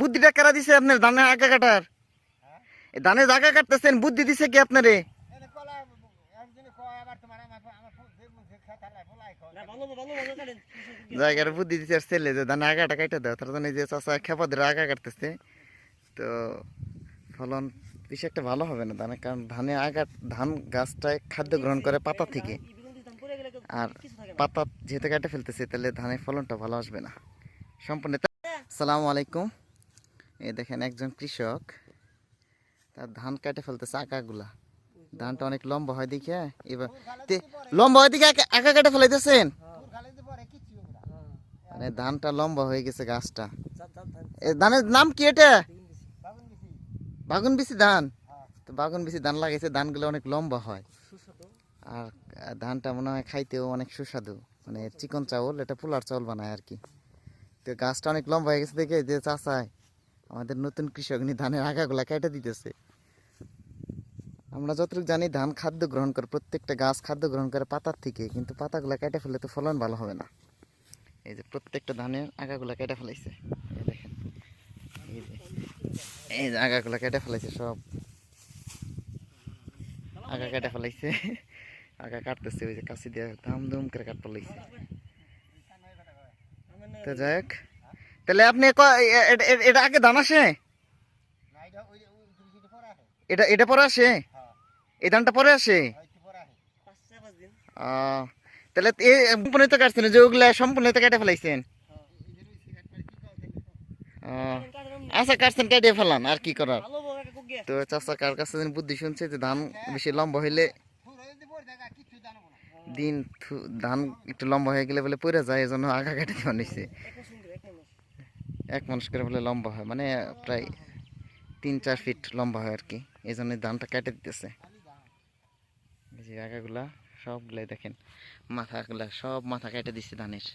বুদ্ধিটা কারা দিছে আপনার ধানের আগা কাটার? ধানের আগা কাটতেছেন, বুদ্ধি দিছে কি আপনারে? জায়গার বুদ্ধি দিছে আর ছেলে যে ধানের আগাটা কাটা দাও, তার জন্য এই যে চাচা খেপাদের আগা কাটতেছে। তো ফলন বেশি একটা ভালো হবে না ধানের, কারণ ধানের আগা, ধান গাছটায় খাদ্য গ্রহণ করে পাতা থেকে, আর পাতা যেহেতু কেটে ফেলতেছে তাহলে ধানের ফলনটা ভালো আসবে না সম্পূর্ণ। আসসালামু আলাইকুম। এই দেখেন একজন কৃষক তার ধান কেটে ফেলতেছে আগাগুলা। ধানটা অনেক লম্বা হয় দেখে এবার লম্বা হয় দেখে আঁকা কেটে ফেলাইতেছেন। মানে ধানটা লম্বা হয়ে গেছে গাছটা। ধানের নাম কি এটা? বাগুন বিচি ধান। তো বাগুন বিচি ধান লাগাইছে, ধানগুলো অনেক লম্বা হয় আর ধানটা মনে হয় খাইতেও অনেক সুস্বাদু, মানে চিকন চাউল, এটা পোলার চাউল বানায় আর কি। তো গাছটা অনেক লম্বা হয়ে গেছে দেখে যে চাচাই আমাদের নতুন কৃষক নি ধানের আগাগুলা কেটে দিতেছে। আমরা যতটুকু জানি ধান খাদ্য গ্রহণ করে, প্রত্যেকটা গাছ খাদ্য গ্রহণ করে পাতার থেকে, কিন্তু পাতাগুলা কেটে ফেললে তো ফলন ভালো হবে না। এই যে প্রত্যেকটা ধানের আগাগুলা কেটে ফেলাইছে, এই দেখেন, এই যে আগাগুলা কেটে ফেলাইছে, সব আগা কেটে ফেলাইছে। আগা কাটতেছে ওই যে কাশি দিয়ে ধাম ধুম করে কাটতে লাইছে। তো যাই হোক, তাহলে আপনি এটা আগে ধান আসে, এটা এটা পরে আসে, এই ধানটা পরে আসে। তাহলে সম্পূর্ণ তো কাটছেন, যে ওগুলা সম্পূর্ণ তো কেটে ফেলাইছেন। আচ্ছা কাটছেন, কেটে ফেলান, আর কি করার। তো চাচা কার কাছে বুদ্ধি শুনছে যে ধান বেশি লম্বা হইলে দিন ধান একটু লম্বা হয়ে গেলে বলে পড়ে যায়, এজন্য আগা কেটে দেওয়া নিচ্ছে। 1 মানুষ করে বলে লম্বা হয়, মানে প্রায় 3-4 ফিট লম্বা হয় আর কি, এই জন্য ধানটা কেটে দিতেছে। এই যে আগাগুলা সবগুলাই দেখেন, মাথাগুলা সব মাথা কেটে দিচ্ছে ধানের।